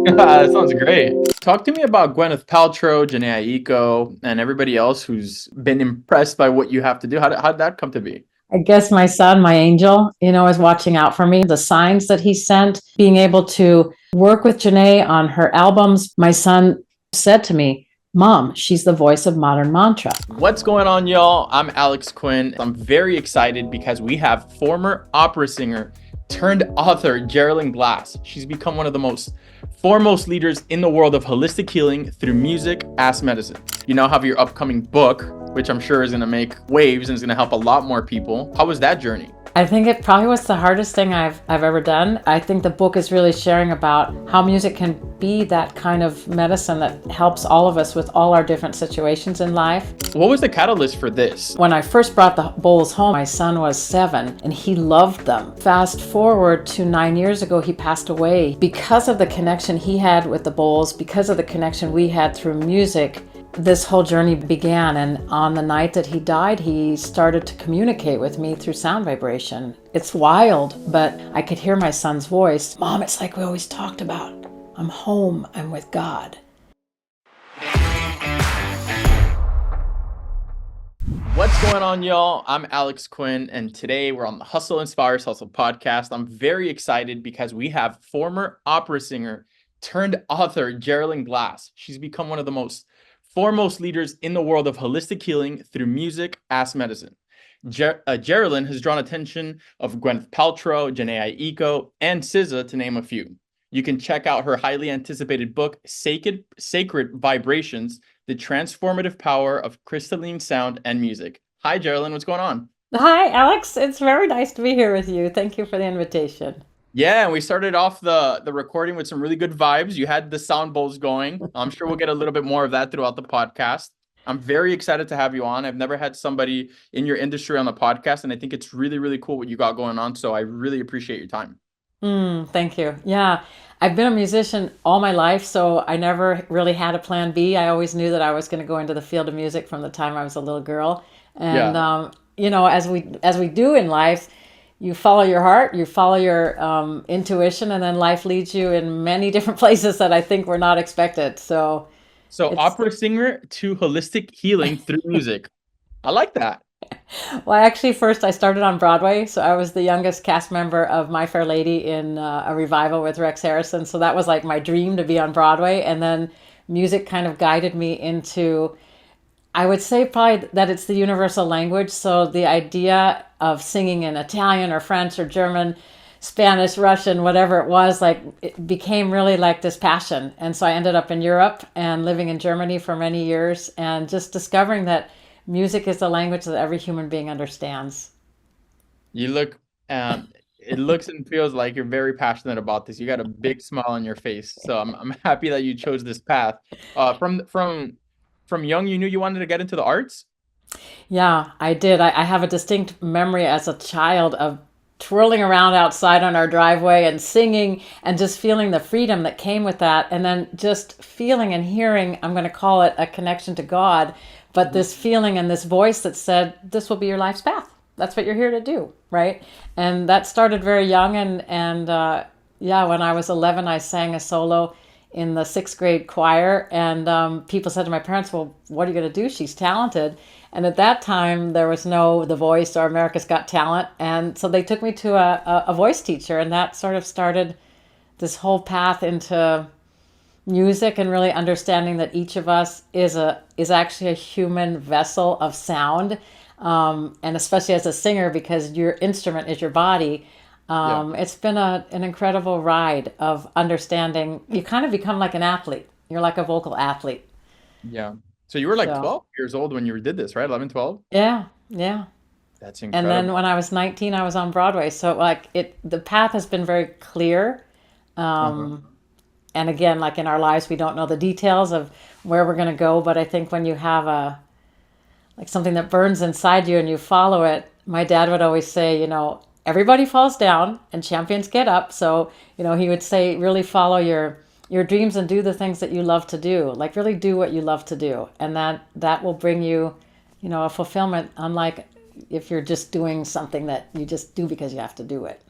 That sounds great. Talk to me about Gwyneth Paltrow, Jhené Aiko, and everybody else who's been impressed by what you have to do. How'd that come to be? I guess my son, my angel, is watching out for me. The signs that he sent, being able to work with Jhené on her albums. My son said to me, Mom, she's the voice of modern mantra. What's going on, y'all? I'm Alex Quinn. I'm very excited because we have former opera singer turned author Jeralyn Glass. She's become one of the most foremost leaders in the world of holistic healing through music as medicine. You now have your upcoming book, which I'm sure is going to make waves and is going to help a lot more people. How was that journey? I think it probably was the hardest thing I've ever done. I think the book is really sharing about how music can be that kind of medicine that helps all of us with all our different situations in life. What was the catalyst for this? When I first brought the bowls home, my son was 7 and he loved them. Fast forward to 9 years ago, he passed away. Because of the connection he had with the bowls, because of the connection we had through music, this whole journey began. And on the night that he died, he started to communicate with me through sound vibration. It's wild, but I could hear my son's voice. Mom, it's like we always talked about. I'm home, I'm with God. What's going on, y'all? I'm Alex Quinn, and today we're on the Hustle Inspires Hustle podcast. I'm very excited because we have former opera singer turned author Jeralyn Glass. She's become one of the most foremost leaders in the world of holistic healing through music as medicine. Jeralyn has drawn attention of Gwyneth Paltrow, Jhené Aiko, and SZA, to name a few. You can check out her highly anticipated book, Sacred Vibrations, The Transformative Power of Crystalline Sound and Music. Hi, Jeralyn. What's going on? Hi, Alex. It's very nice to be here with you. Thank you for the invitation. Yeah, and we started off the recording with some really good vibes. You had the sound bowls going. I'm sure we'll get a little bit more of that throughout the podcast. I'm very excited to have you on. I've never had somebody in your industry on the podcast, and I think it's really, really cool what you got going on. So I really appreciate your time. Thank you. Yeah, I've been a musician all my life, so I never really had a plan B. I always knew that I was going to go into the field of music from the time I was a little girl. And Yeah. as we do in life, you follow your heart, you follow your intuition, and then life leads you in many different places that I think were not expected. So So it's opera singer to holistic healing through music. I like that. well, actually, first I started on Broadway, so I was the youngest cast member of My Fair Lady in a revival with Rex Harrison. So that was like my dream to be on Broadway, and then music kind of guided me into. I would say probably that it's the universal language. So the idea of singing in Italian or French or German, Spanish, Russian, whatever it was, like it became really like this passion. And so I ended up in Europe and living in Germany for many years and just discovering that music is the language that every human being understands. You look, it looks and feels like you're very passionate about this. You got a big smile on your face. So I'm happy that you chose this path. From young, you knew you wanted to get into the arts? Yeah, I did. I have a distinct memory as a child of twirling around outside on our driveway and singing and just feeling the freedom that came with that. And then just feeling and hearing, I'm going to call it a connection to God, but this feeling and this voice that said, this will be your life's path. That's what you're here to do, right? And that started very young. And yeah, when I was 11, I sang a solo in the 6th grade choir, and people said to my parents, well, what are you going to do? She's talented. And at that time, there was no The Voice or America's Got Talent. And so they took me to a voice teacher, and that sort of started this whole path into music and really understanding that each of us is actually a human vessel of sound. And especially as a singer, because your instrument is your body, Yeah. it's been an incredible ride of understanding. You kind of become like an athlete. You're like a vocal athlete. Yeah. So you were like So 12 years old when you did this, right? 11, 12? yeah, yeah. That's And then incredible. when I was 19, I was on Broadway. So like the path has been very clear. Uh-huh. And again, like in our lives, we don't know the details of where we're going to go. But I think when you have like something that burns inside you and you follow it, my dad would always say, everybody falls down and champions get up. So, he would say, really follow your dreams and do the things that you love to do. Like really do what you love to do. And that will bring you, a fulfillment, unlike if you're just doing something that you just do because you have to do it.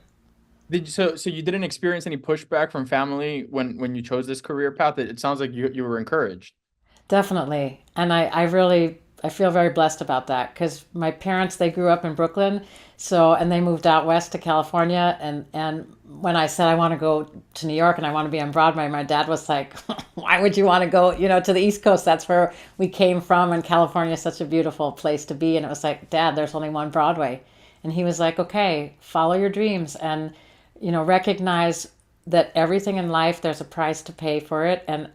So you didn't experience any pushback from family when you chose this career path? It sounds like you were encouraged. Definitely. And I really, I feel very blessed about that because my parents, they grew up in Brooklyn. So, and they moved out west to California. And when I said I want to go to New York and I want to be on Broadway, my dad was like, why would you want to go, to the East Coast? That's where we came from. And California is such a beautiful place to be. And it was like, Dad, there's only one Broadway. And he was like, okay, follow your dreams and, recognize that everything in life, there's a price to pay for it. And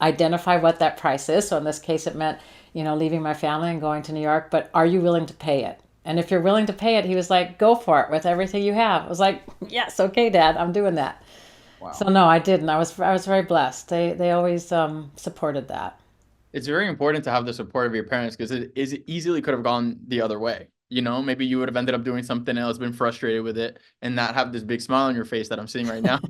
identify what that price is. So in this case, it meant, leaving my family and going to New York. But are you willing to pay it? And if you're willing to pay it, he was like, go for it with everything you have. I was like, yes, okay, Dad, I'm doing that. So Wow. no, I didn't. I was very blessed. They always supported that. It's very important to have the support of your parents because it easily could have gone the other way. Maybe you would have ended up doing something else, been frustrated with it, and not have this big smile on your face that I'm seeing right now.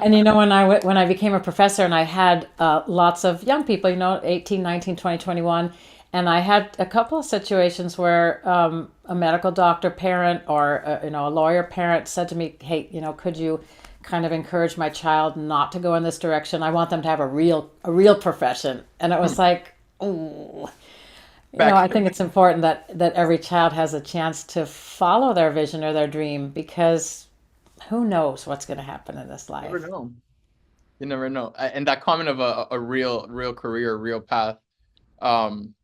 And when I became a professor and I had lots of young people, 18, 19, 20, 21, and I had a couple of situations where a medical doctor parent or a lawyer parent said to me, "Hey, could you kind of encourage my child not to go in this direction? I want them to have a real profession." And it was like, oh, I Back, think it's important that every child has a chance to follow their vision or their dream because who knows what's going to happen in this never life. know. You never know. And that comment of a real career, real path. Um,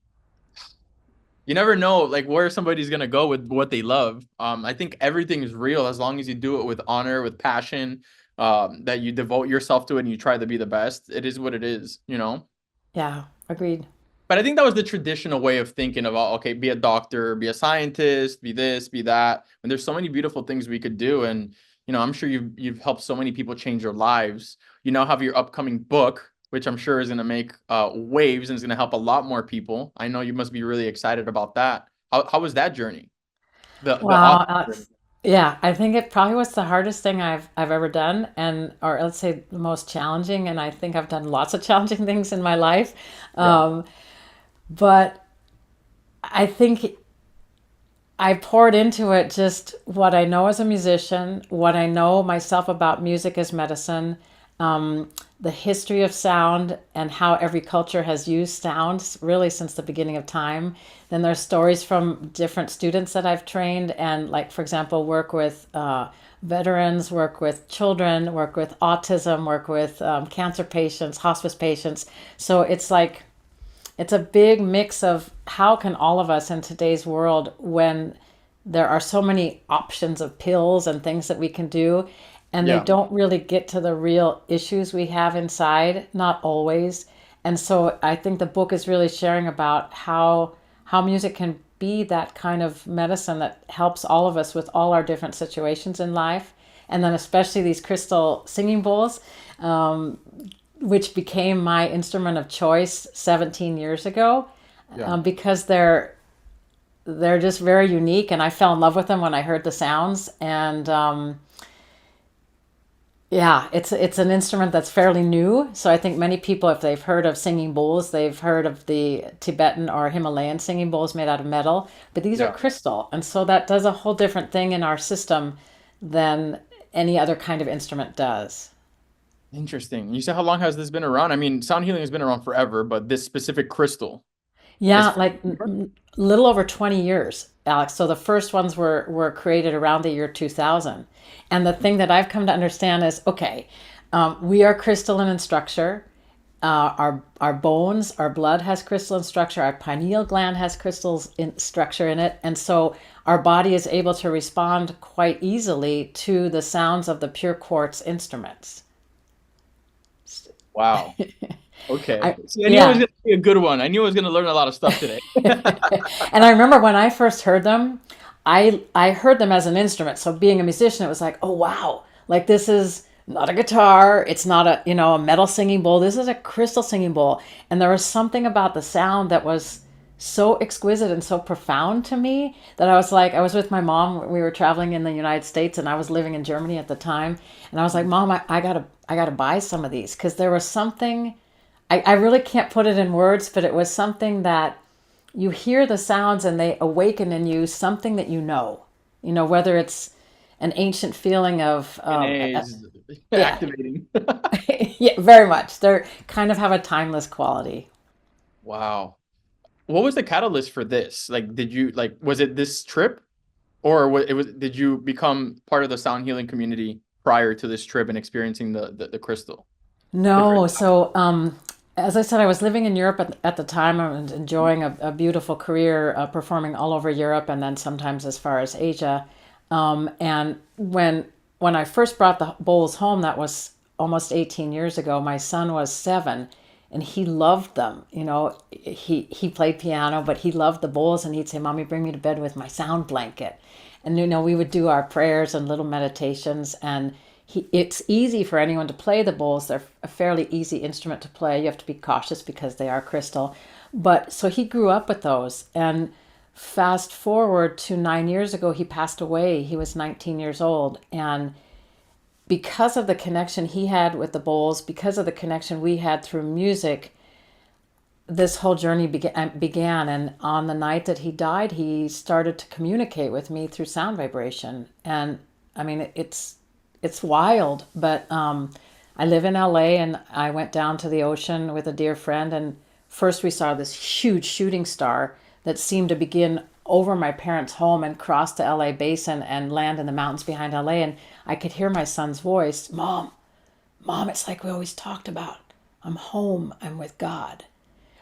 you never know like where somebody's gonna go with what they love. I think everything is real as long as you do it with honor, with passion, that you devote yourself to it and you try to be the best. It is what it is. Yeah, agreed. But I think that was the traditional way of thinking about, okay, be a doctor, be a scientist, be this, be that. And there's so many beautiful things we could do. And, I'm sure you've helped so many people change their lives. You now have your upcoming book, which I'm sure is going to make waves and is going to help a lot more people. I know you must be really excited about that. How was that journey? The Wow, author journey. Alex. Yeah, I think it probably was the hardest thing I've ever done, and or let's say the most challenging. And I think I've done lots of challenging things in my life, Yeah. um, but I think I poured into it just what I know as a musician, what I know myself about music as medicine, the history of sound and how every culture has used sounds really since the beginning of time. Then there's stories from different students that I've trained and, like, for example, work with veterans, work with children, work with autism, work with cancer patients, hospice patients. So it's a big mix of how can all of us in today's world, when there are so many options of pills and things that we can do, and they Yeah. don't really get to the real issues we have inside, not always. And so I think the book is really sharing about how music can be that kind of medicine that helps all of us with all our different situations in life. And then especially these crystal singing bowls, which became my instrument of choice 17 years ago, Yeah. because they're just very unique, and I fell in love with them when I heard the sounds. And yeah, it's an instrument that's fairly new. So I think many people, if they've heard of singing bowls, they've heard of the Tibetan or Himalayan singing bowls made out of metal, but these are Yeah. crystal, and so that does a whole different thing in our system than any other kind of instrument does. Interesting. You said how long has this been around? I mean, sound healing has been around forever, but this specific crystal is Yeah, like little over 20 years, Alex. So the first ones were created around the year 2000. And the thing that I've come to understand is, okay, we are crystalline in structure. Our bones, our blood has crystalline structure. Our pineal gland has crystals in structure in it, and so our body is able to respond quite easily to the sounds of the pure quartz instruments. wow. Okay. I See, I knew it was yeah. gonna be a good one. I knew I was gonna learn a lot of stuff today. And I remember when I first heard them, I heard them as an instrument. So being a musician, it was like, oh wow, like this is not a guitar, it's not a metal singing bowl. This is a crystal singing bowl. And there was something about the sound that was so exquisite and so profound to me that I was like, I was with my mom. We were traveling in the United States, and I was living in Germany at the time. And I was like, Mom, I gotta buy some of these because there was something. I really can't put it in words, but it was something that you hear the sounds and they awaken in you something that whether it's an ancient feeling of, Is yeah, activating. yeah, very much. They're kind of have a timeless quality. Wow. What was the catalyst for this? Like, did you like, was it this trip, or did you become part of the sound healing community prior to this trip and experiencing the crystal, the No, crystal? so as I said, I was living in Europe at the time. I was enjoying a beautiful career performing all over Europe and then sometimes as far as Asia. And when I first brought the bowls home, that was almost 18 years ago. My son was 7, and he loved them. You know, he played piano, but he loved the bowls, and he'd say, "Mommy, bring me to bed with my sound blanket." And you know, we would do our prayers and little meditations, and it's easy for anyone to play the bowls. They're a fairly easy instrument to play. You have to be cautious because they are crystal. But so he grew up with those. And fast forward to 9 years ago, he passed away. He was 19 years old. And because of the connection he had with the bowls, because of the connection we had through music, this whole journey began. And on the night that he died, he started to communicate with me through sound vibration. And I mean, it's wild, but I live in LA, and I went down to the ocean with a dear friend, and first we saw this huge shooting star that seemed to begin over my parents' home and cross the LA basin and land in the mountains behind LA. And I could hear my son's voice, "Mom, Mom, it's like we always talked about. I'm home, I'm with God."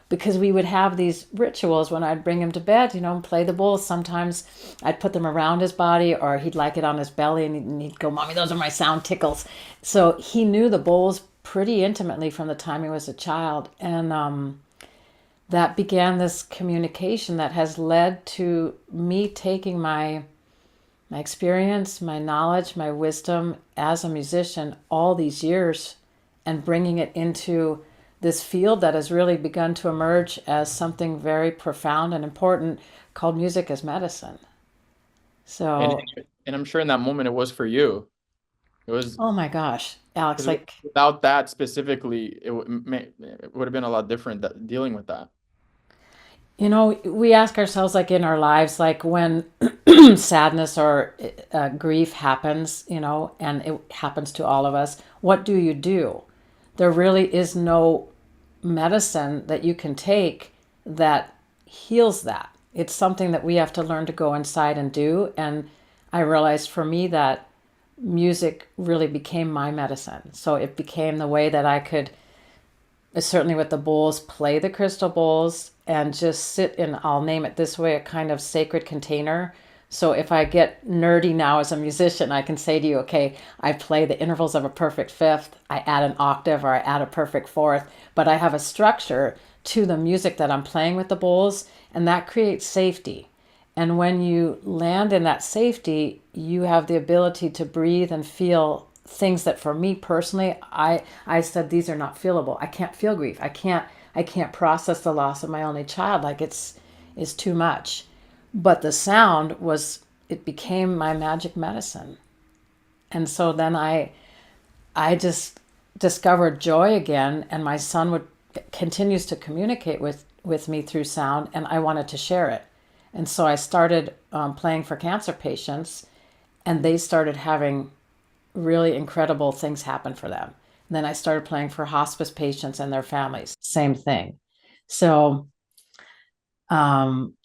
Because we would have these rituals when I'd bring him to bed, you know, and play the bowls. Sometimes I'd put them around his body, or he'd like it on his belly, and he'd go, "Mommy, those are my sound tickles." So he knew the bowls pretty intimately from the time he was a child. And that began this communication that has led to me taking my experience, my knowledge, my wisdom as a musician all these years and bringing it into this field that has really begun to emerge as something very profound and important called music as medicine. And So, and I'm sure in that moment it was for you. It was oh my gosh, Alex, because like, without that specifically, it would have been a lot different dealing with that. you know, we ask ourselves, like in our lives, like when sadness or grief happens, you know, and it happens to all of us, what do you do? There really is no medicine that you can take that heals that. It's something that we have to learn to go inside and do. And I realized for me that music really became my medicine. So it became the way that I could, certainly with the bowls, play the crystal bowls and just sit in, I'll name it this way, a kind of sacred container. So if I get nerdy now as a musician, I can say to you, okay, I play the intervals of a perfect fifth, I add an octave, or I add a perfect fourth, but I have a structure to the music that I'm playing with the bowls, and that creates safety. And when you land in that safety, you have the ability to breathe and feel things that for me personally, I said these are not feelable. I can't feel grief. I can't process the loss of my only child. Like it's too much. But the sound was, it became my magic medicine. And so then I just discovered joy again, and my son would continues to communicate with me through sound, and I wanted to share it. And so I started playing for cancer patients, and they started having really incredible things happen for them. And then I started playing for hospice patients and their families. Same thing. So, um,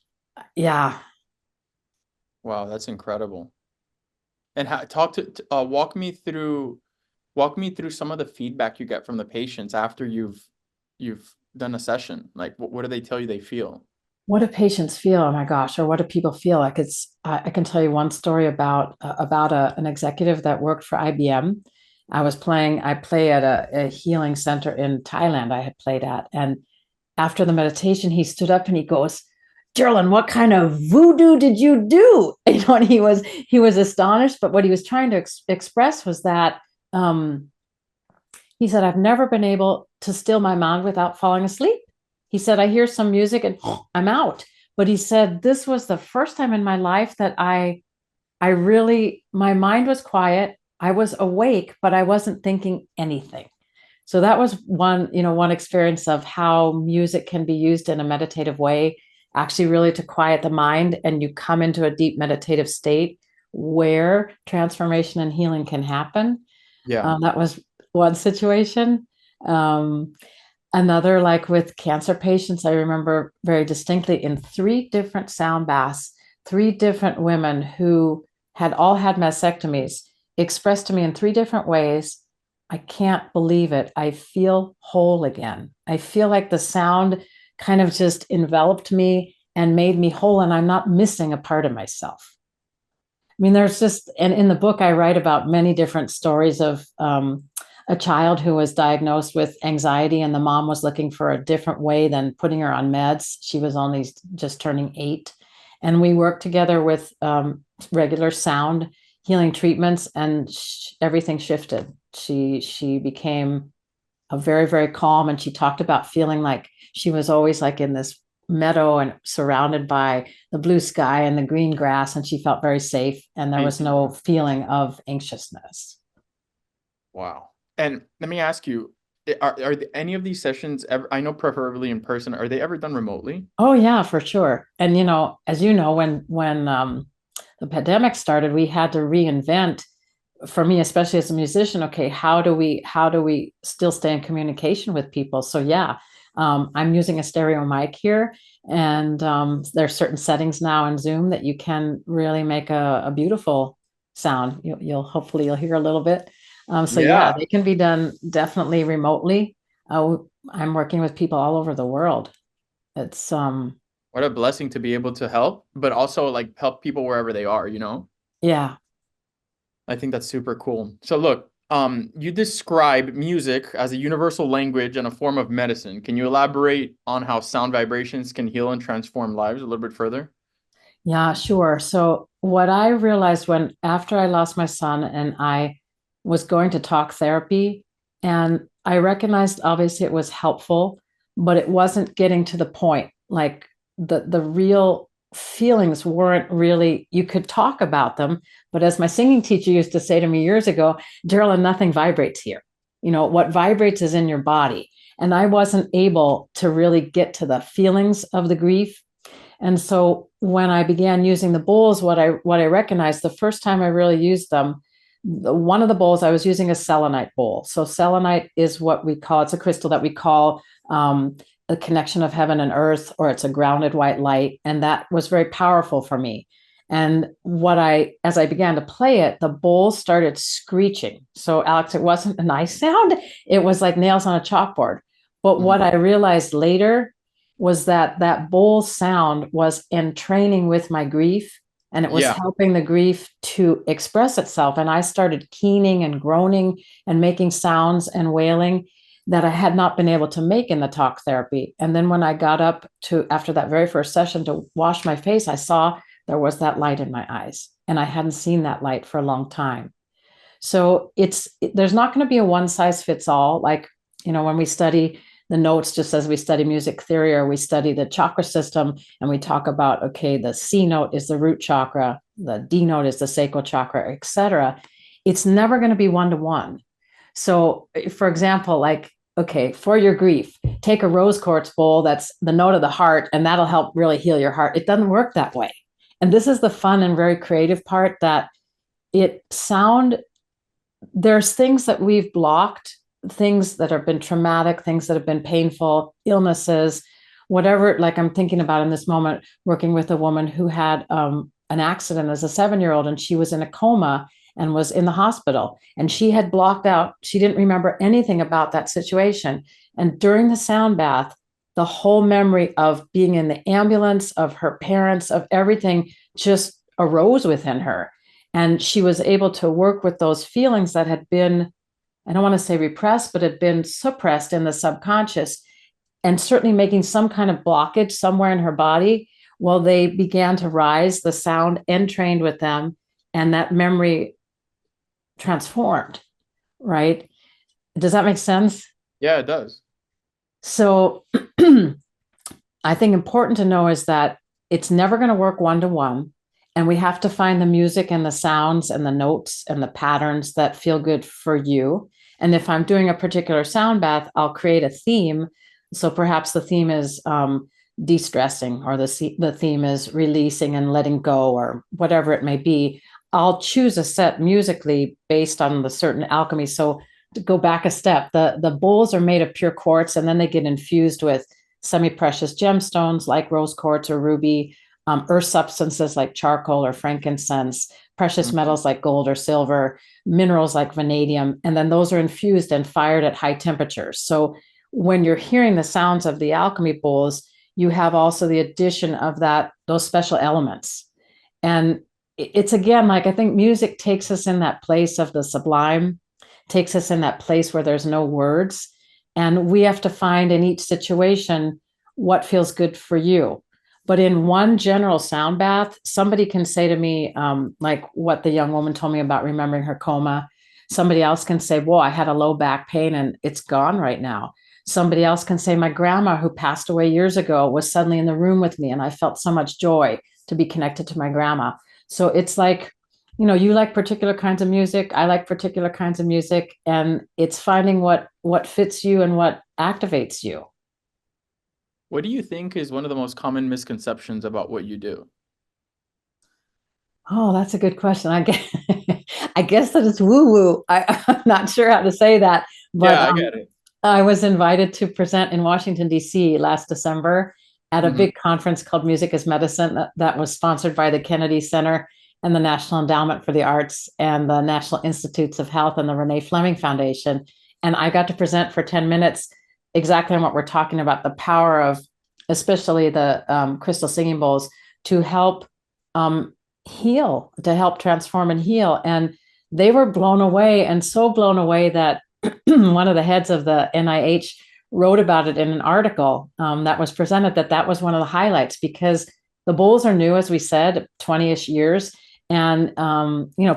yeah. Wow, that's incredible. And talk walk me through some of the feedback you get from the patients after you've done a session. Like, what do they tell you they feel? What do patients feel? Oh my gosh, or what do people feel like? I can tell you one story about an executive that worked for IBM. I play at a healing center in Thailand I had played at. And after the meditation, he stood up and he goes, "Jeralyn, what kind of voodoo did you do?" You know, and he was astonished. But what he was trying to express was that um, he said, "I've never been able to still my mind without falling asleep." He said, "I hear some music and I'm out." But he said, "This was the first time in my life that I really, my mind was quiet. I was awake, but I wasn't thinking anything." So that was one experience of how music can be used in a meditative way, actually really to quiet the mind, and you come into a deep meditative state where transformation and healing can happen. Yeah. That was one situation. Um, Another, like with cancer patients, I remember very distinctly in 3 different sound baths, 3 different women who had all had mastectomies expressed to me in 3 different ways. I can't believe it. I feel whole again. I feel like the sound kind of just enveloped me and made me whole, and I'm not missing a part of myself. I mean, there's just, and in the book, I write about many different stories of a child who was diagnosed with anxiety, and the mom was looking for a different way than putting her on meds. She was only just turning 8. And we worked together with regular sound healing treatments, and everything shifted. She became a very, very calm, and she talked about feeling like she was always like in this meadow and surrounded by the blue sky and the green grass, and she felt very safe, and there was Amazing. no feeling of anxiousness. Wow. And let me ask you, are any of these sessions ever, I know preferably in person, are they ever done remotely? Oh yeah, for sure. And as you know, when the pandemic started, we had to reinvent, for me, especially as a musician, okay, how do we still stay in communication with people? So yeah, I'm using a stereo mic here, and there's certain settings now in Zoom that you can really make a beautiful sound. You'll hopefully you'll hear a little bit. So yeah, Yeah. they can be done definitely remotely. I'm working with people all over the world. It's What a blessing to be able to help, but also like help people wherever they are, you know? yeah. I think that's super cool. So look, you describe music as a universal language and a form of medicine. Can you elaborate on how sound vibrations can heal and transform lives a little bit further? Yeah, sure. So what I realized when after I lost my son and I was going to talk therapy, and I recognized obviously it was helpful, but it wasn't getting to the point. Like the real feelings weren't really, you could talk about them, but as my singing teacher used to say to me years ago, Jeralyn, nothing vibrates here. What vibrates is in your body. And I wasn't able to really get to the feelings of the grief. And so when I began using the bowls, what I recognized the first time I really used them, one of the bowls I was using a selenite bowl. So selenite is what we call, it's a crystal that we call a connection of heaven and earth, or it's a grounded white light. And that was very powerful for me. And as I began to play it, the bowl started screeching. So Alex, it wasn't a nice sound. It was like nails on a chalkboard. But what Mhm. I realized later was that that bowl sound was entraining with my grief, and it was Yeah. helping the grief to express itself. And I started keening and groaning and making sounds and wailing that I had not been able to make in the talk therapy. And then when I got up to, after that very first session, to wash my face, I saw there was that light in my eyes, and I hadn't seen that light for a long time. So there's not going to be a one size fits all. Like, when we study the notes, just as we study music theory, or we study the chakra system, and we talk about, okay, the C note is the root chakra, the D note is the sacral chakra, etc. It's never going to be one to one. So, for example, like, okay, for your grief, take a rose quartz bowl that's the note of the heart, and that'll help really heal your heart. It doesn't work that way. And this is the fun and very creative part, that there's things that we've blocked, things that have been traumatic, things that have been painful, illnesses, whatever. Like, I'm thinking about in this moment, working with a woman who had an accident as a 7-year-old, and she was in a coma and was in the hospital, and she had blocked out, she didn't remember anything about that situation. And during the sound bath, the whole memory of being in the ambulance, of her parents, of everything just arose within her. And she was able to work with those feelings that had been, I don't want to say repressed, but had been suppressed in the subconscious, and certainly making some kind of blockage somewhere in her body. Well, they began to rise, the sound entrained with them, and that memory transformed, right? Does that make sense? Yeah, it does. So I think important to know is that it's never going to work one to one. And we have to find the music and the sounds and the notes and the patterns that feel good for you. And if I'm doing a particular sound bath, I'll create a theme. So perhaps the theme is de-stressing, or the theme is releasing and letting go, or whatever it may be. I'll choose a set musically based on the certain alchemy. So to go back a step, the bowls are made of pure quartz, and then they get infused with semi-precious gemstones like rose quartz or ruby, earth substances like charcoal or frankincense, precious Mhm. metals like gold or silver, minerals like vanadium, and then those are infused and fired at high temperatures. So when you're hearing the sounds of the alchemy bowls, you have also the addition of those special elements. And it's again, like, I think music takes us in that place of the sublime, takes us in that place where there's no words. And we have to find in each situation what feels good for you. But in one general sound bath, somebody can say to me, like what the young woman told me about remembering her coma. Somebody else can say, whoa, I had a low back pain and it's gone right now. Somebody else can say, my grandma who passed away years ago was suddenly in the room with me and I felt so much joy to be connected to my grandma. So it's like, you like particular kinds of music, I like particular kinds of music, and it's finding what fits you and what activates you. What do you think is one of the most common misconceptions about what you do? Oh, that's a good question. I guess I guess that it's woo woo. I'm not sure how to say that, but Yeah, I get it. I was invited to present in Washington, D.C. last December at a Hmm. big conference called Music is Medicine that was sponsored by the Kennedy Center and the National Endowment for the Arts and the National Institutes of Health and the Renee Fleming Foundation. And I got to present for 10 minutes exactly on what we're talking about, the power of especially the crystal singing bowls to help um, heal, to help transform and heal. And they were blown away, and so blown away that one of the heads of the NIH wrote about it in an article that was presented, that was one of the highlights, because the bowls are new, as we said, 20-ish years. And,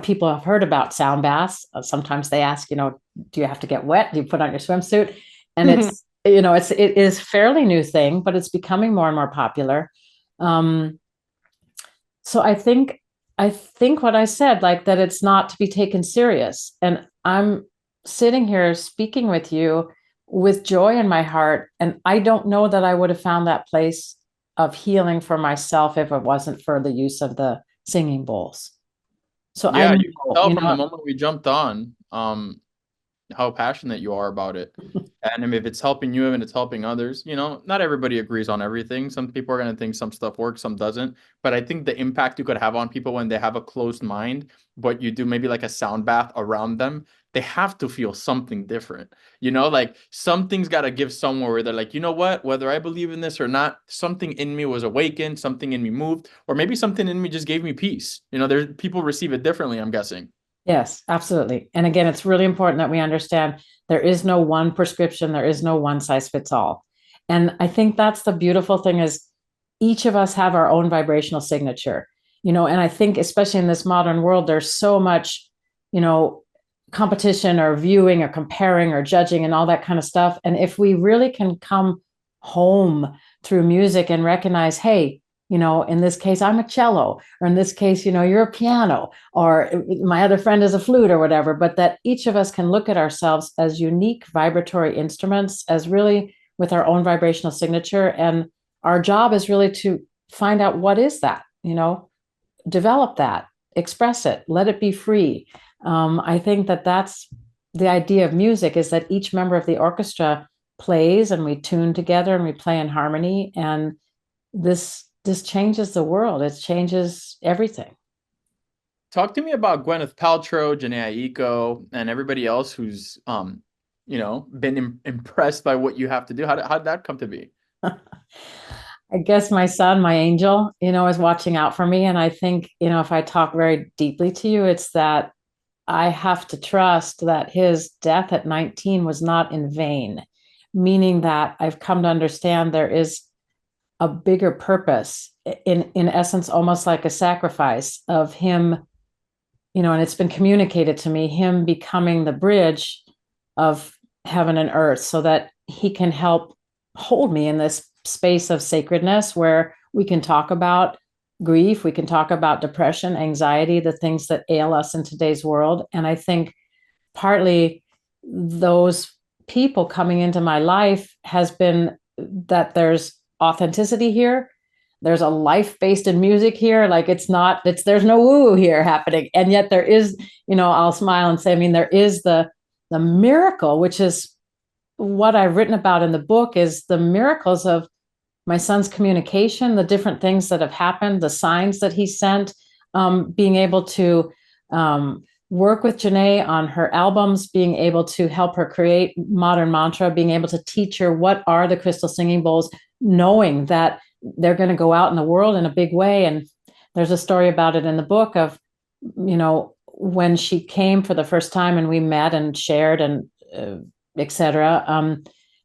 people have heard about sound baths. Sometimes they ask, do you have to get wet? Do you put on your swimsuit? And it is fairly new thing, but it's becoming more and more popular. Um, so I think what I said, like that it's not to be taken serious. And I'm sitting here speaking with you with joy in my heart. And I don't know that I would have found that place of healing for myself if it wasn't for the use of the singing bowls. So I Yeah, you can know, tell from the moment we jumped on, how passionate you are about it. And I mean, if it's helping you and it's helping others, not everybody agrees on everything. Some people are going to think some stuff works, some doesn't. But I think the impact you could have on people when they have a closed mind, but you do maybe like a sound bath around them, they have to feel something different. Like something's got to give somewhere where they're like, you know what, whether I believe in this or not, something in me was awakened, something in me moved, or maybe something in me just gave me peace. There's people receive it differently, I'm guessing. yes, absolutely. And again, it's really important that we understand there is no one prescription, there is no one size fits all. And I think that's the beautiful thing is each of us have our own vibrational signature. And I think especially in this modern world, there's so much, you know, competition or viewing or comparing or judging and all that kind of stuff. And if we really can come home through music and recognize, hey, in this case, I'm a cello, or in this case, you're a piano, or my other friend is a flute or whatever, but that each of us can look at ourselves as unique vibratory instruments, as really with our own vibrational signature. And our job is really to find out what is that, develop that, express it, let it be free. I think that that's the idea of music, is that each member of the orchestra plays and we tune together and we play in harmony. And this changes the world. It changes everything. Talk to me about Gwyneth Paltrow, Jhené Aiko, and everybody else who's been impressed by what you have to do. How did that come to be? I guess my son, my angel, is watching out for me. And I think, if I talk very deeply to you, it's that I have to trust that his death at 19 was not in vain, meaning that I've come to understand there is a bigger purpose, in essence, almost like a sacrifice of him, and it's been communicated to me, him becoming the bridge of heaven and earth so that he can help hold me in this space of sacredness where we can talk about grief, we can talk about depression, anxiety, the things that ail us in today's world. And I think partly those people coming into my life has been that there's authenticity here, there's a life based in music here. Like there's no woo here happening. And yet there is, I'll smile and say, I mean, there is the miracle, which is what I've written about in the book, is the miracles of my son's communication, the different things that have happened, the signs that he sent, being able to work with Jhené on her albums, being able to help her create Modern Mantra, being able to teach her what are the crystal singing bowls, knowing that they're going to go out in the world in a big way. And there's a story about it in the book of, when she came for the first time and we met and shared and etc.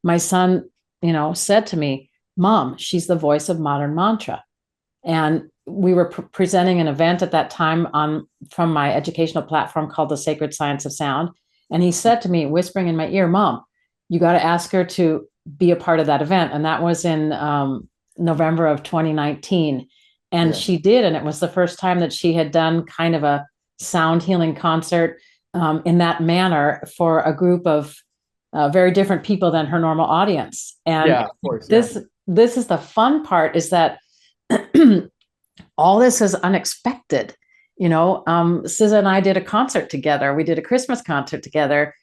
My son, said to me, "Mom, she's the voice of Modern Mantra." And we were presenting an event at that time from my educational platform called The Sacred Science of Sound. And he said to me, whispering in my ear, "Mom, you got to ask her to be a part of that event." And that was in November of 2019. And she did. And it was the first time that she had done kind of a sound healing concert in that manner for a group of very different people than her normal audience. And of course, this is the fun part, is that all this is unexpected. SZA and I did a concert together. We did a Christmas concert together,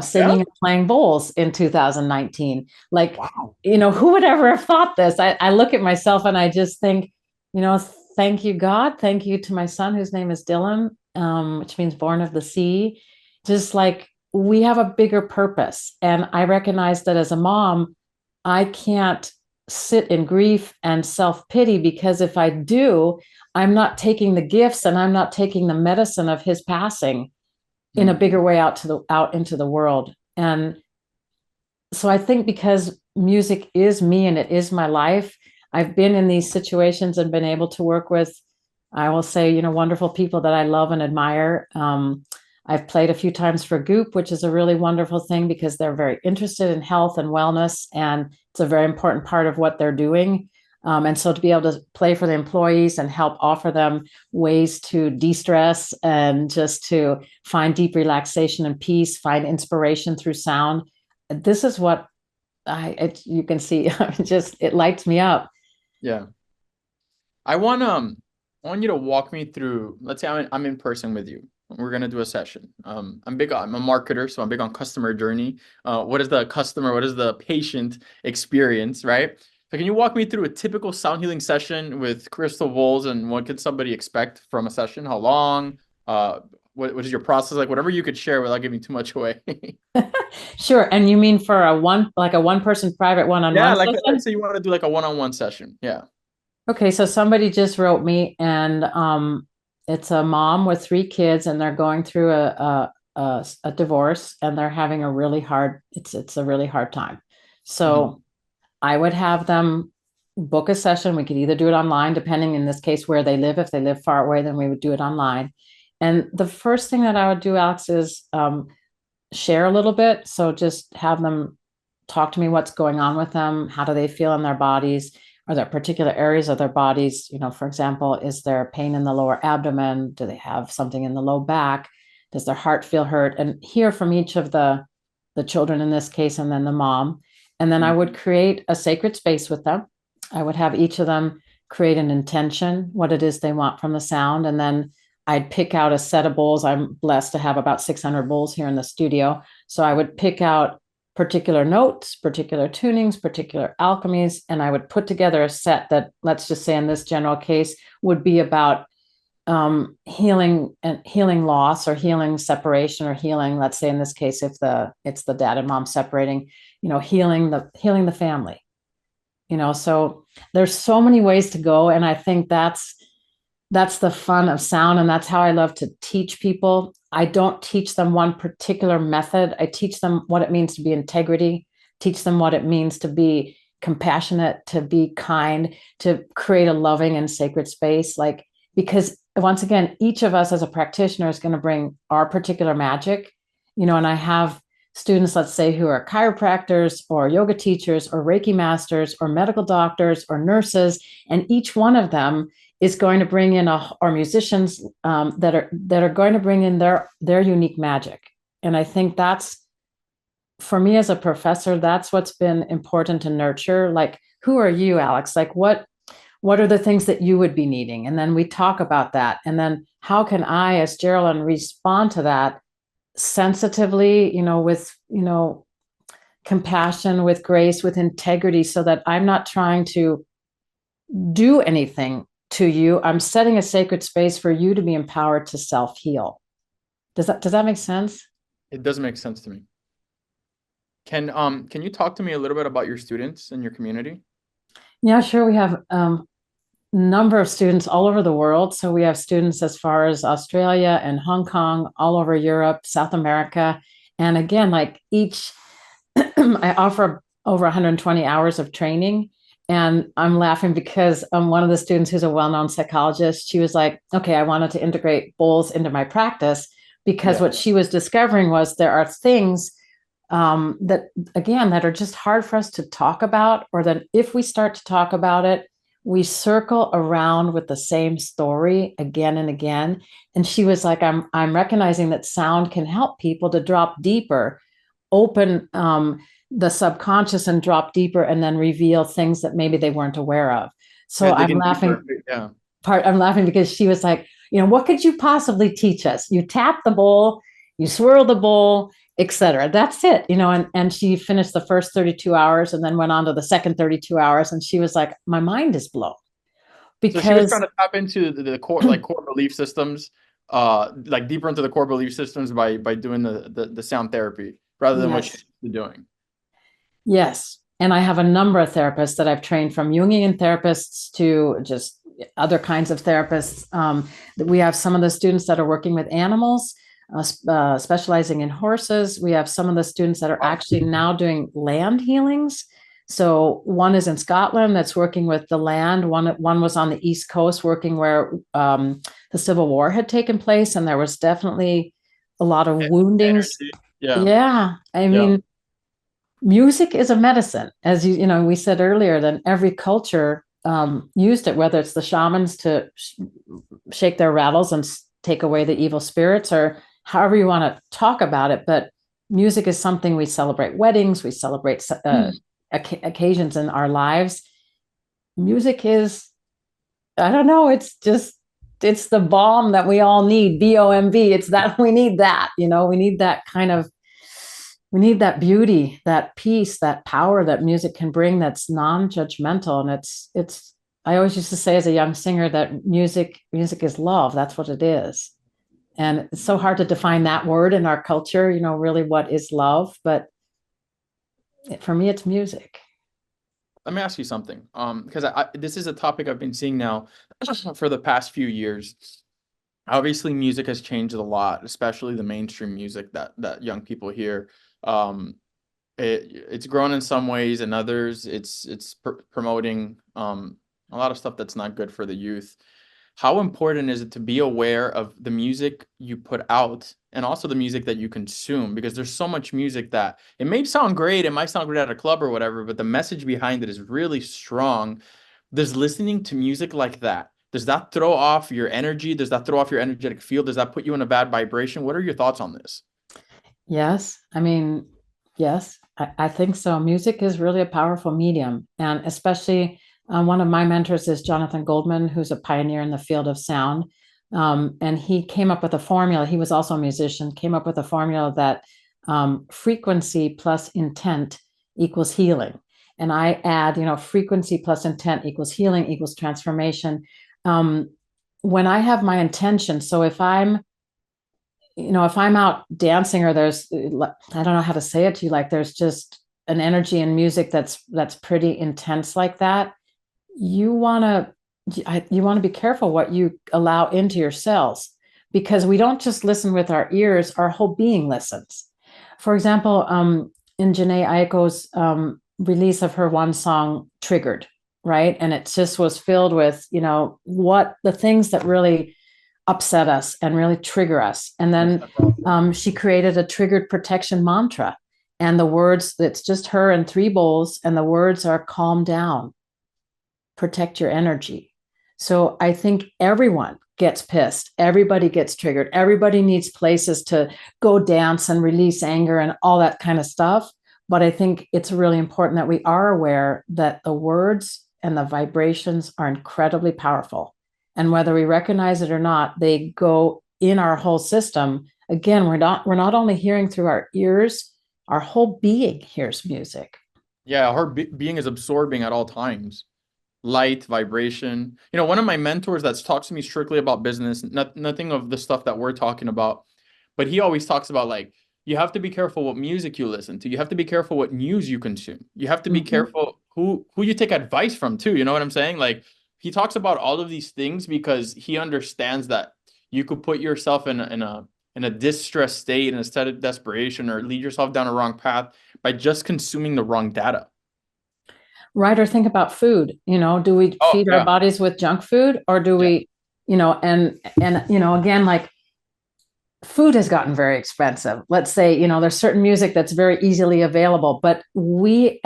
singing and playing bowls in 2019. Like, wow. Who would ever have thought this? I look at myself and I just think, thank you, God. Thank you to my son, whose name is Dylan, which means born of the sea. Just like, we have a bigger purpose. And I recognize that as a mom, I can't sit in grief and self-pity, because if I do, I'm not taking the gifts and I'm not taking the medicine of his passing in a bigger way out into the world. And so I think, because music is me and it is my life, I've been in these situations and been able to work with, I will say, wonderful people that I love and admire. I've played a few times for Goop, which is a really wonderful thing, because they're very interested in health and wellness, and it's a very important part of what they're doing. And so to be able to play for the employees and help offer them ways to de-stress and just to find deep relaxation and peace, find inspiration through sound. This is what you can see, it lights me up. Yeah. I want you to walk me through, let's say I'm in person with you. We're going to do a session. I'm a marketer, so I'm big on customer journey. What is the patient experience, right? So can you walk me through a typical sound healing session with crystal bowls, and what could somebody expect from a session? How long? What is your process like? Whatever you could share without giving too much away. Sure. And you mean for a one person private one-on-one session? Let's say you want to do like a one-on-one session. Yeah. Okay. So somebody just wrote me, and it's a mom with 3 kids, and they're going through a divorce, and they're having a really hard time. So I would have them book a session. We could either do it online, depending in this case where they live. If they live far away, then we would do it online. And the first thing that I would do, Alex, is share a little bit. So just have them talk to me what's going on with them. How do they feel in their bodies? Are there particular areas of their bodies? For example, is there pain in the lower abdomen? Do they have something in the low back? Does their heart feel hurt? And hear from each of the children in this case, and then the mom. And then I would create a sacred space with them. I would have each of them create an intention, what it is they want from the sound. And then I'd pick out a set of bowls. I'm blessed to have about 600 bowls here in the studio. So I would pick out particular notes, particular tunings, particular alchemies, and I would put together a set that, let's just say in this general case, would be about healing loss, or healing separation, or healing, let's say in this case, if it's the dad and mom separating, healing the family. So there's so many ways to go, and I think that's the fun of sound, and that's how I love to teach people. I don't teach them one particular method. I teach them what it means to be integrity, teach them what it means to be compassionate, to be kind, to create a loving and sacred space. Because once again, each of us as a practitioner is going to bring our particular magic, and I have students, let's say, who are chiropractors or yoga teachers or Reiki masters or medical doctors or nurses, and each one of them is going to bring in or musicians that are going to bring in their unique magic. And I think that's, for me as a professor, that's what's been important to nurture. Like, who are you, Alex? Like, what what are the things that you would be needing? And then we talk about that. And then how can I, as Jeralyn, respond to that sensitively, with, compassion, with grace, with integrity, so that I'm not trying to do anything to you. I'm setting a sacred space for you to be empowered to self-heal. Does that make sense? It does make sense to me. Can you talk to me a little bit about your students and your community? Yeah, sure. We have number of students all over the world. So we have students as far as Australia and Hong Kong, all over Europe, South America. And again, like each, I offer over 120 hours of training. And I'm laughing because one of the students who's a well-known psychologist, she was like, okay, I wanted to integrate bowls into my practice because what she was discovering was there are things that, again, that are just hard for us to talk about, or that if we start to talk about it, we circle around with the same story again and again. And she was like, I'm recognizing that sound can help people to drop deeper, open the subconscious and drop deeper, and then reveal things that maybe they weren't aware of. So Yeah, I'm laughing. Yeah. I'm laughing because she was like, what could you possibly teach us? You tap the bowl, you swirl the bowl, etc. That's it, and she finished the first 32 hours and then went on to the second 32 hours. And she was like, my mind is blown. So she was Because trying to tap into the core, like core belief systems, like deeper into the core belief systems by doing the sound therapy rather than what yes, she's doing. yes. And I have a number of therapists that I've trained, from Jungian therapists to just other kinds of therapists. We have some of the students that are working with animals, specializing in horses. We have some of the students that are actually now doing land healings. So one is in Scotland that's working with the land. One was on the East Coast working where the Civil War had taken place, and there was definitely a lot of woundings. Energy. Yeah. Yeah, I mean, music is a medicine, as we said earlier. Then every culture used it, whether it's the shamans to shake their rattles and take away the evil spirits, or however you want to talk about it. But music is something we celebrate weddings, we celebrate occasions in our lives. Music is, I don't know, it's the balm that we all need. BOMB. It's that we need that, we need that kind of, we need that beauty, that peace, that power that music can bring, that's non-judgmental. And it's I always used to say as a young singer that music is love. That's what it is. And it's so hard to define that word in our culture, really what is love. But for me, it's music. Let me ask you something. Because this is a topic I've been seeing now for the past few years. Obviously, music has changed a lot, especially the mainstream music that young people hear. It's grown in some ways, and others it's promoting a lot of stuff that's not good for the youth. How important is it to be aware of the music you put out and also the music that you consume? Because there's so much music that it may sound great, it might sound great at a club or whatever, but the message behind it is really strong. Does listening to music like that, does that throw off your energy? Does that throw off your energetic field? Does that put you in a bad vibration? What are your thoughts on this? Yes. I mean, yes, I think so. Music is really a powerful medium. And especially one of my mentors is Jonathan Goldman, who's a pioneer in the field of sound. And he came up with a formula. He was also a musician, came up with a formula that frequency plus intent equals healing. And I add, frequency plus intent equals healing equals transformation. When I have my intention, so if I'm out dancing, or there's, I don't know how to say it to you, like there's just an energy in music that's pretty intense like that, you want to be careful what you allow into your cells, because we don't just listen with our ears, our whole being listens. For example, in Jhené Aiko's release of her one song, Triggered, right? And it just was filled with, what the things that really upset us and really trigger us. And then she created a triggered protection mantra. And the words, it's just her and 3 bowls, and the words are calm down, protect your energy. So I think everyone gets pissed. Everybody gets triggered. Everybody needs places to go dance and release anger and all that kind of stuff. But I think it's really important that we are aware that the words and the vibrations are incredibly powerful. And whether we recognize it or not, they go in our whole system. Again, we're not only hearing through our ears, our whole being hears music. Yeah, her being is absorbing at all times. Light, vibration. You know, one of my mentors that talks to me strictly about business, nothing of the stuff that we're talking about, but he always talks about like, you have to be careful what music you listen to. You have to be careful what news you consume. You have to be careful who you take advice from too. You know what I'm saying? Like he talks about all of these things because he understands that you could put yourself in a distressed state, in a state of desperation, or lead yourself down a wrong path by just consuming the wrong data. Right. Or think about food. Do we Oh feed our yeah, bodies with junk food, or do yeah, we, again, like food has gotten very expensive. Let's say, there's certain music that's very easily available, but in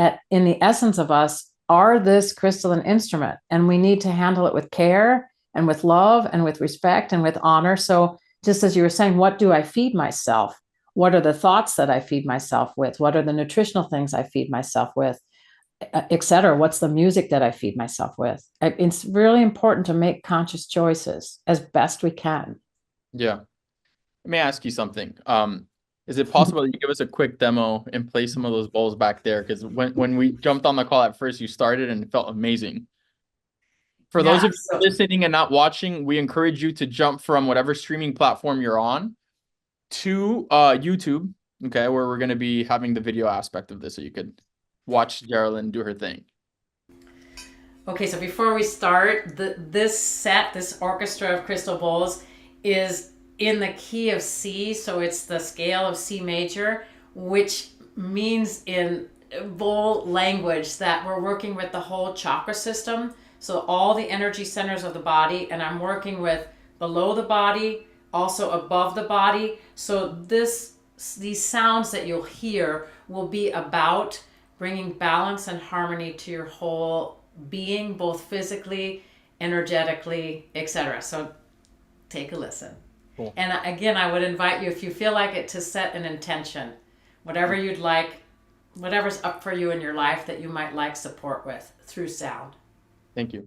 the essence of us, are this crystalline instrument, and we need to handle it with care and with love and with respect and with honor. So just as you were saying, what do I feed myself? What are the thoughts that I feed myself with? What are the nutritional things I feed myself with? Et cetera. What's the music that I feed myself with? It's really important to make conscious choices as best we can. yeah. Let me ask you something. Is it possible that you give us a quick demo and play some of those bowls back there? Because when we jumped on the call at first, you started and it felt amazing. For Yeah. those of you listening and not watching, we encourage you to jump from whatever streaming platform you're on to YouTube, okay, where we're going to be having the video aspect of this so you could watch Jeralyn do her thing. Okay, so before we start, this orchestra of crystal bowls is in the key of C, so it's the scale of C major, which means in bowl language that we're working with the whole chakra system. So all the energy centers of the body, and I'm working with below the body, also above the body. So these sounds that you'll hear will be about bringing balance and harmony to your whole being, both physically, energetically, etc. So take a listen. Cool. And again, I would invite you, if you feel like it, to set an intention, whatever you'd like, whatever's up for you in your life that you might like support with through sound. Thank you.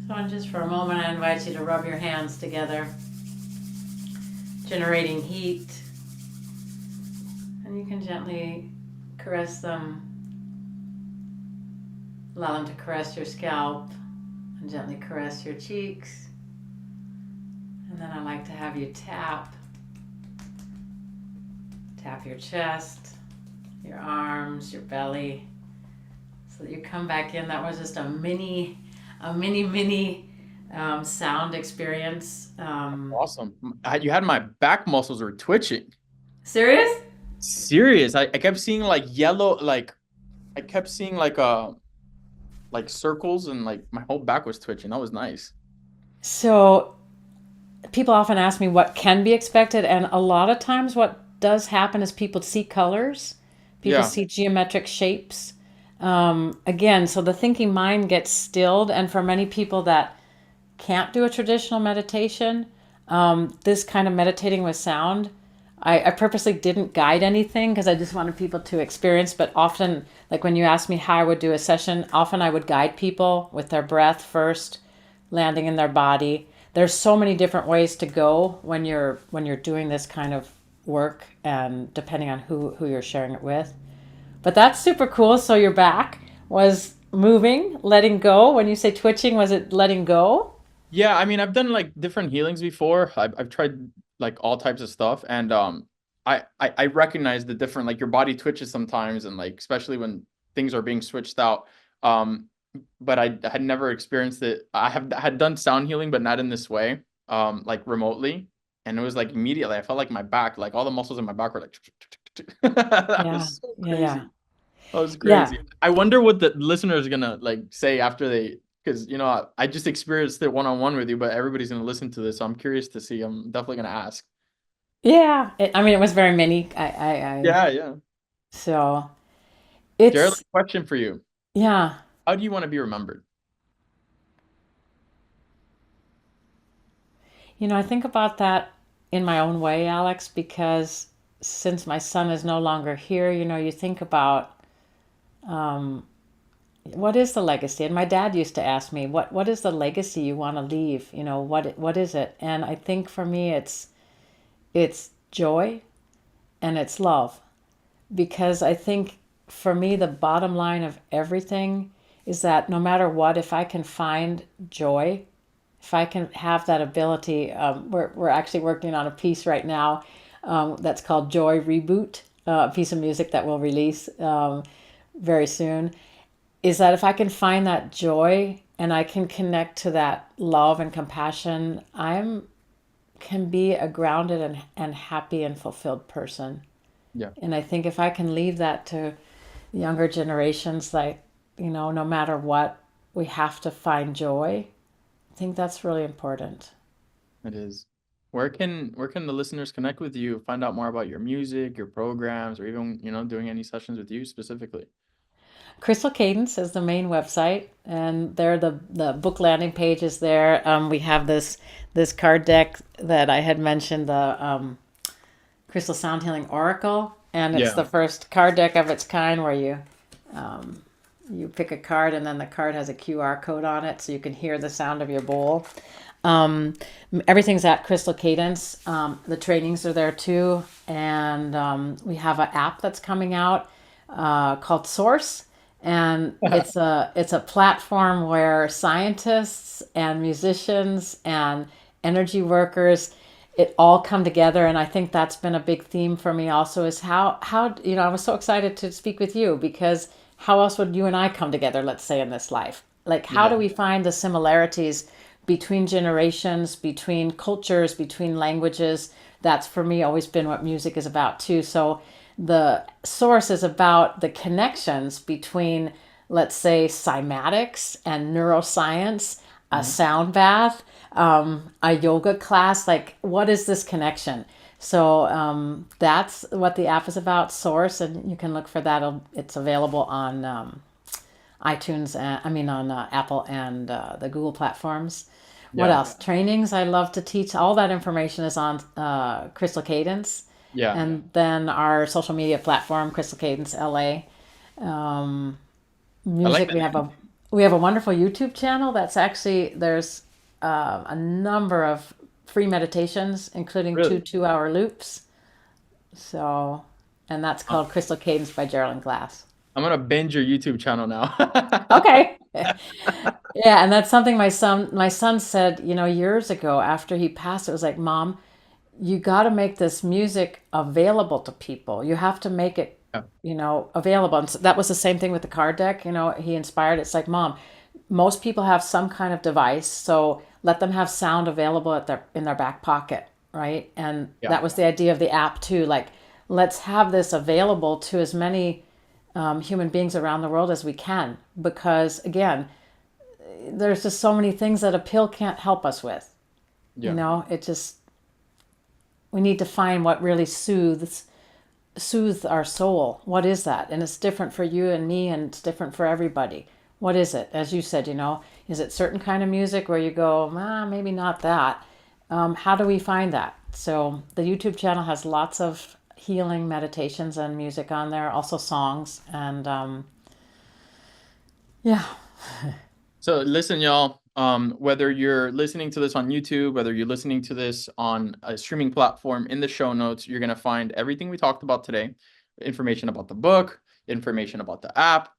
So, and just for a moment, I invite you to rub your hands together, generating heat. And you can gently caress them, allow them to caress your scalp, and gently caress your cheeks. And then I like to have you tap your chest, your arms, your belly, so that you come back in. That was just a mini sound experience. Awesome. You had my back muscles were twitching. Serious? Serious. I kept seeing like yellow, like I kept seeing like circles and like my whole back was twitching. That was nice. So people often ask me what can be expected, and a lot of times what does happen is people see colors, people Yeah. see geometric shapes. Again, so the thinking mind gets stilled, and for many people that can't do a traditional meditation, this kind of meditating with sound, I purposely didn't guide anything because I just wanted people to experience. But often, like when you ask me how I would do a session, often I would guide people with their breath first, landing in their body. There's so many different ways to go when you're doing this kind of work, and depending on who you're sharing it with. But that's super cool. So your back was moving, letting go. When you say twitching, was it letting go? Yeah, I mean, I've done like different healings before. I've tried like all types of stuff, and I recognize the different like your body twitches sometimes, and like especially when things are being switched out. Um, but I had never experienced it. I had done sound healing, but not in this way, like remotely, and it was like immediately I felt like my back, like all the muscles in my back were like that Yeah, was so yeah, yeah, crazy. That was yeah, crazy. I wonder what the listeners are gonna like say after they, because you know I just experienced it one on one with you, but everybody's gonna listen to this, so I'm curious to see. I'm definitely gonna ask. yeah. I mean, it was very mini. Yeah, yeah. So Jared, it's, question for you: yeah. how do you want to be remembered? I think about that in my own way, Alex, because since my son is no longer here, you think about what is the legacy? And my dad used to ask me, what is the legacy you want to leave? What is it? And I think for me, it's joy and it's love, because I think for me the bottom line of everything is that no matter what, if I can find joy, if I can have that ability, we're actually working on a piece right now that's called Joy Reboot, a piece of music that we'll release very soon. Is that if I can find that joy and I can connect to that love and compassion, I'm can be a grounded and happy and fulfilled person. Yeah, And I think if I can leave that to younger generations, like, no matter what, we have to find joy. I think that's really important. it is. Where can the listeners connect with you, find out more about your music, your programs, or even doing any sessions with you specifically? Crystal Cadence is the main website, and there the book landing page is there. We have this card deck that I had mentioned, the Crystal Sound Healing Oracle, and it's Yeah. the first card deck of its kind where you pick a card, and then the card has a QR code on it, so you can hear the sound of your bowl. Um, Everything's at Crystal Cadence. The trainings are there too, and we have an app that's coming out called Source, and it's a platform where scientists and musicians and energy workers, it all come together. And I think that's been a big theme for me also, is how I was so excited to speak with you, because how else would you and I come together, let's say, in this life? Like, how do Yeah. we find the similarities between generations, between cultures, between languages? That's for me always been what music is about too. So the Source is about the connections between, let's say, cymatics and neuroscience, a Mhm. sound bath, a yoga class. Like, what is this connection? So that's what the app is about, Source, and you can look for that. It's available on iTunes, on Apple and the Google platforms. What Yeah. else? Trainings. I love to teach. All that information is on Crystal Cadence, Yeah. and then our social media platform, Crystal Cadence LA. I like Music. the name. We have a wonderful YouTube channel that's actually, there's a number of free meditations, including Really? 2 2-hour loops. So, and that's Uh, called Crystal Cadence by Jeralyn Glass. I'm gonna binge your YouTube channel now. Okay. Yeah, and that's something my son said, years ago after he passed. It was like, Mom, you got to make this music available to people. You have to make it, Yeah, available. And so that was the same thing with the card deck. He inspired. It's like, Mom, most people have some kind of device, so let them have sound available in their back pocket, right? And yeah, that was the idea of the app too. Like, let's have this available to as many human beings around the world as we can, because again, there's just so many things that a pill can't help us with. yeah. It just, we need to find what really soothes our soul. What is that? And it's different for you and me, and it's different for everybody. What is it? As you said, is it certain kind of music where you go, maybe not that? How do we find that? So the YouTube channel has lots of healing meditations and music on there, also songs, and yeah. So listen, y'all. Whether you're listening to this on YouTube, whether you're listening to this on a streaming platform, in the show notes, you're gonna find everything we talked about today, information about the book, information about the app,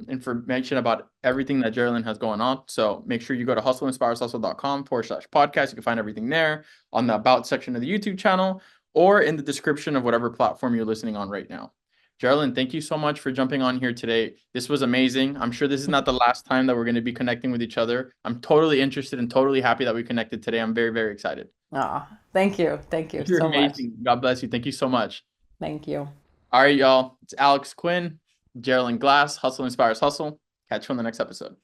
information about everything that Jeralyn has going on. So make sure you go to hustleinspireshustle.com/podcast. You can find everything there on the about section of the YouTube channel or in the description of whatever platform you're listening on right now. Jeralyn, thank you so much for jumping on here today. This was amazing. I'm sure this is not the last time that we're going to be connecting with each other. I'm totally interested and totally happy that we connected today. I'm very, very excited. Oh, thank you. Thank you You're so much. amazing. God bless you. Thank you so much. Thank you. All right, y'all. It's Alex Quinn, Jeralyn Glass, Hustle Inspires Hustle. Catch you on the next episode.